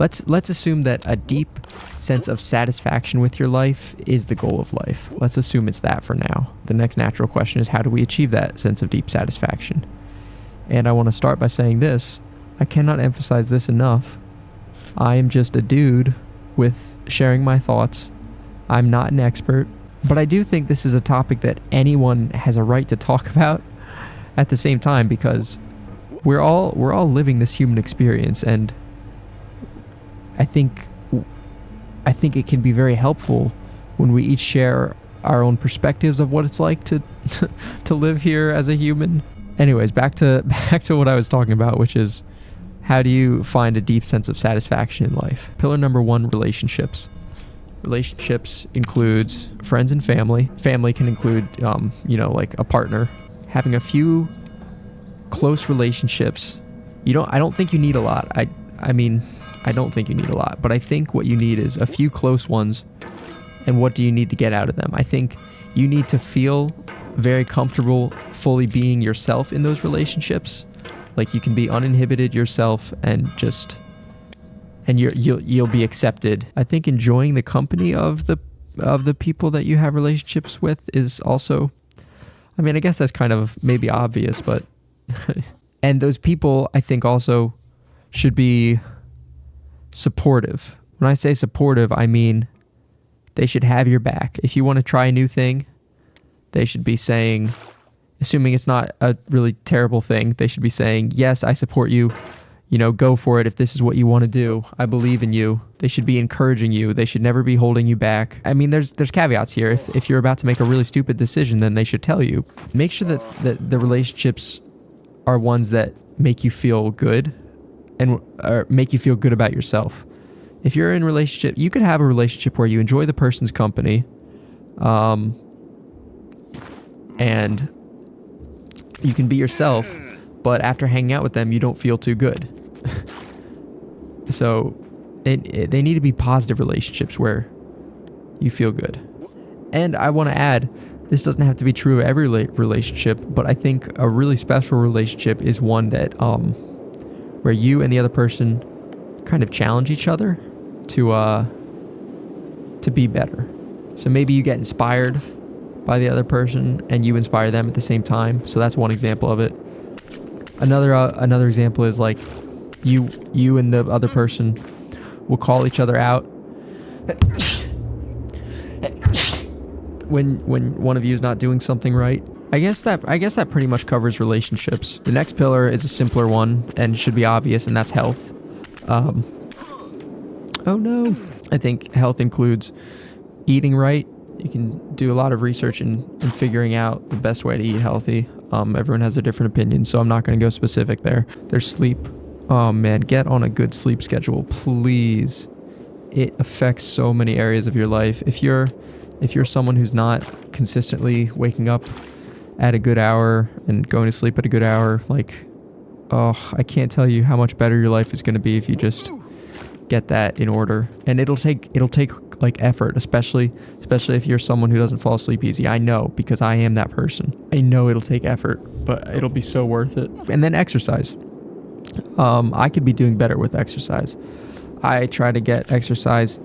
let's assume that a deep sense of satisfaction with your life is the goal of life. Let's assume it's that for now. The next natural question is, how do we achieve that sense of deep satisfaction? And I want to start by saying this. I cannot emphasize this enough. I am just a dude with sharing my thoughts. I'm not an expert, but I do think this is a topic that anyone has a right to talk about at the same time, because we're all living this human experience, and I think it can be very helpful when we each share our own perspectives of what it's like to to live here as a human. Anyways, back to what I was talking about, which is, how do you find a deep sense of satisfaction in life? Pillar number 1, relationships. Relationships includes friends and family. Family can include, like a partner. Having a few close relationships. I don't think you need a lot. I don't think you need a lot, but I think what you need is a few close ones. And what do you need to get out of them? I think you need to feel very comfortable fully being yourself in those relationships. Like, you can be uninhibited yourself and you'll be accepted. I think enjoying the company of the people that you have relationships with is also, I guess that's kind of maybe obvious, but and those people, I think, also should be supportive. When I say supportive, I mean they should have your back. If you want to try a new thing, they should be saying, assuming it's not a really terrible thing, they should be saying, yes, I support you. Go for it if this is what you want to do. I believe in you. They should be encouraging you. They should never be holding you back. There's caveats here. If you're about to make a really stupid decision, then they should tell you. Make sure that the relationships are ones that make you feel good and make you feel good about yourself. If you're in a relationship, you could have a relationship where you enjoy the person's company, and you can be yourself, but after hanging out with them, you don't feel too good. So they need to be positive relationships where you feel good. And I want to add, this doesn't have to be true of every relationship, but I think a really special relationship is one that where you and the other person kind of challenge each other to be better. So maybe you get inspired by the other person and you inspire them at the same time. So that's one example of it. Another example is like you and the other person will call each other out when one of you is not doing something right. I guess that pretty much covers relationships. The next pillar is a simpler one and should be obvious, and that's health. Oh no. I think health includes eating right. You can do a lot of research in figuring out the best way to eat healthy. Everyone has a different opinion, so I'm not going to go specific there. There's sleep. Oh man, get on a good sleep schedule, please. It affects so many areas of your life. If you're someone who's not consistently waking up at a good hour and going to sleep at a good hour, I can't tell you how much better your life is going to be if you just get that in order. And it'll take like effort, especially if you're someone who doesn't fall asleep easy. I know, because I am that person. I know it'll take effort, but it'll be so worth it. And then exercise. I could be doing better with exercise. I try to get exercise.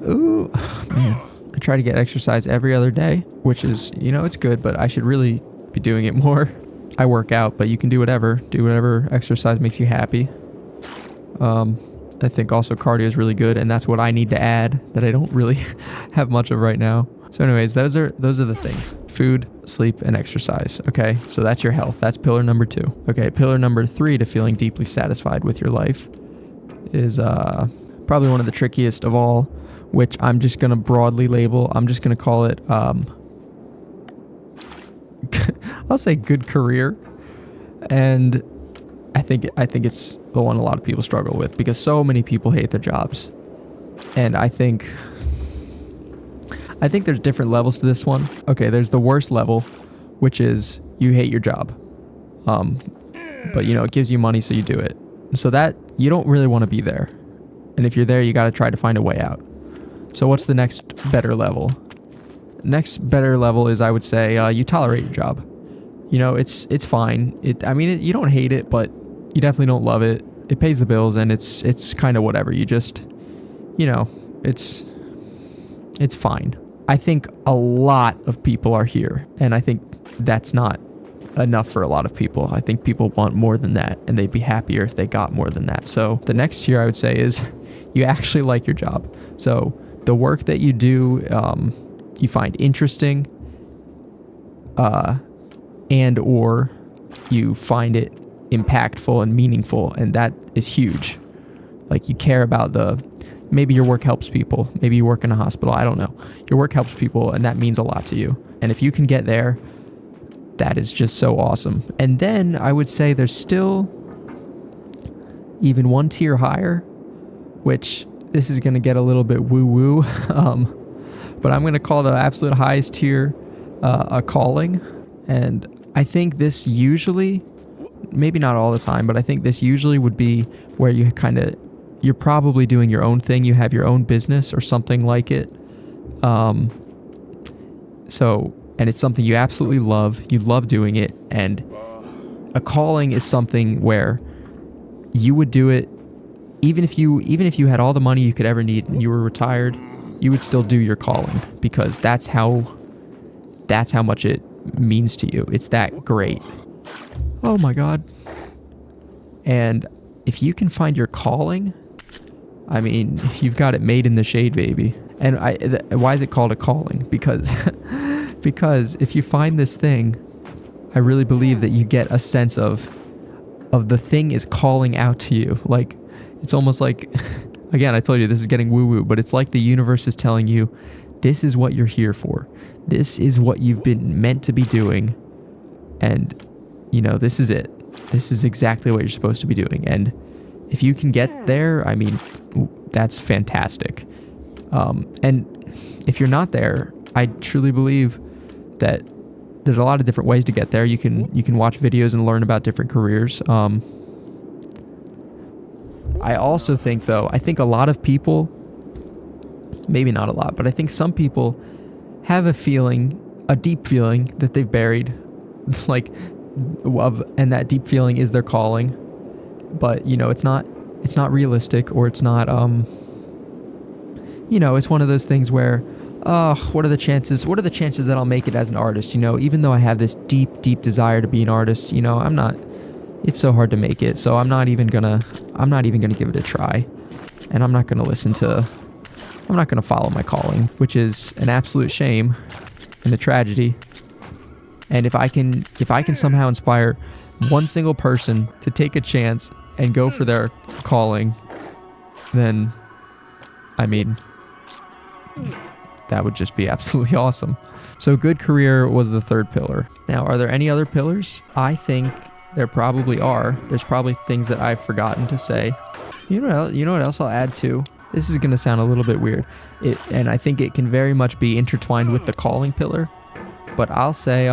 Ooh, man. I try to get exercise every other day, which is, it's good, but I should really be doing it more. I work out, but you can do whatever exercise makes you happy. I think also cardio is really good, and that's what I need to add that I don't really have much of right now. So anyways, those are the things: food, sleep, and exercise. Okay, so that's your health. That's pillar number 2. Okay, pillar number 3 to feeling deeply satisfied with your life is probably one of the trickiest of all, which I'm just gonna broadly label. I'm just gonna call it I'll say good career. And I think it's the one a lot of people struggle with, because so many people hate their jobs. And I think there's different levels to this one. Okay, there's the worst level, which is you hate your job. But it gives you money, so you do it. So that you don't really want to be there. And if you're there, you got to try to find a way out. So what's the next better level? Next better level is, I would say, you tolerate your job. It's fine. You don't hate it, but you definitely don't love it. it pays the bills, and it's kind of whatever. You just, it's fine. I think a lot of people are here, and I think that's not enough for a lot of people. I think people want more than that, and they'd be happier if they got more than that. So the next tier I would say is you actually like your job. So the work that you do, you find interesting, and or you find it impactful and meaningful, and that is huge. Like, you care about maybe your work helps people, maybe you work in a hospital, I don't know. Your work helps people, and that means a lot to you. And if you can get there, that is just so awesome. And then I would say there's still even one tier higher, which this is going to get a little bit woo-woo, but I'm going to call the absolute highest tier a calling. And I think this usually, maybe not all the time, but I think this usually would be where you're probably doing your own thing. You have your own business or something like it. And it's something you absolutely love. You love doing it. And a calling is something where you would do it even if you had all the money you could ever need and you were retired, you would still do your calling, because that's how much it means to you. It's that great. Oh my God. And if you can find your calling, I mean, you've got it made in the shade, baby. And why is it called a calling? Because if you find this thing, I really believe that you get a sense of the thing is calling out to you. Like, it's almost like, again, I told you this is getting woo-woo, but it's like the universe is telling you, this is what you're here for. This is what you've been meant to be doing. And, this is it. This is exactly what you're supposed to be doing. And if you can get there, I mean, that's fantastic. And if you're not there, I truly believe that there's a lot of different ways to get there. You can watch videos and learn about different careers. I also think, though, a lot of people, maybe not a lot, but I think some people have a deep feeling that they've buried, and that deep feeling is their calling. But, it's not realistic, or it's not, it's one of those things where, what are the chances that I'll make it as an artist? Even though I have this deep, deep desire to be an artist, it's so hard to make it. So I'm not even gonna give it a try. And I'm not gonna follow my calling, which is an absolute shame and a tragedy. And if I can somehow inspire one single person to take a chance and go for their calling, then, I mean, that would just be absolutely awesome. So good career was the third pillar. Now, are there any other pillars? I think there probably are. There's probably things that I've forgotten to say. You know what else I'll add to? This is going to sound a little bit weird. And I think it can very much be intertwined with the calling pillar. But I'll say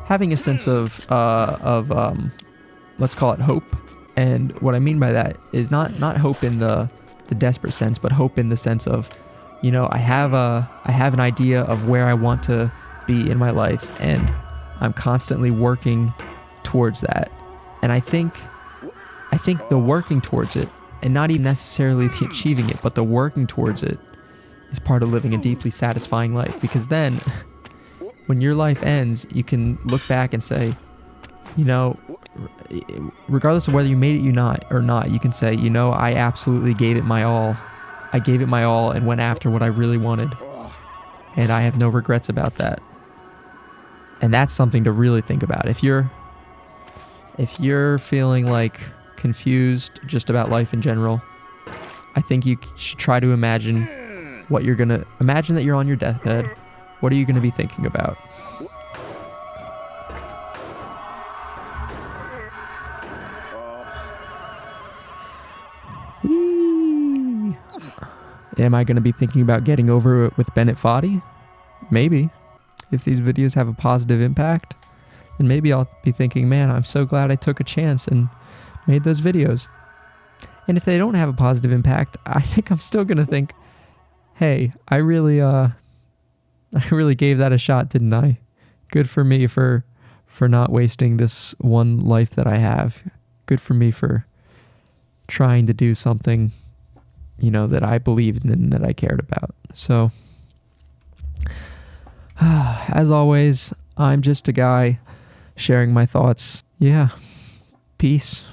having a sense of let's call it hope. And what I mean by that is not hope in the desperate sense, but hope in the sense of, I have an idea of where I want to be in my life, and I'm constantly working towards that. And I think the working towards it, and not even necessarily the achieving it, but the working towards it, is part of living a deeply satisfying life. Because then, when your life ends, you can look back and say, regardless of whether you made it or not, you can say, I absolutely gave it my all. I gave it my all and went after what I really wanted. And I have no regrets about that. And that's something to really think about. If you're feeling like confused just about life in general, I think you should try to imagine that you're on your deathbed. What are you going to be thinking about? Whee! Am I going to be thinking about getting over it with Bennett Foddy? Maybe. If these videos have a positive impact, then maybe I'll be thinking, man, I'm so glad I took a chance and made those videos. And if they don't have a positive impact, I think I'm still going to think, hey, I really gave that a shot, didn't I? Good for me for not wasting this one life that I have. Good for me for trying to do something, that I believed in and that I cared about. So, as always, I'm just a guy sharing my thoughts. Yeah. Peace.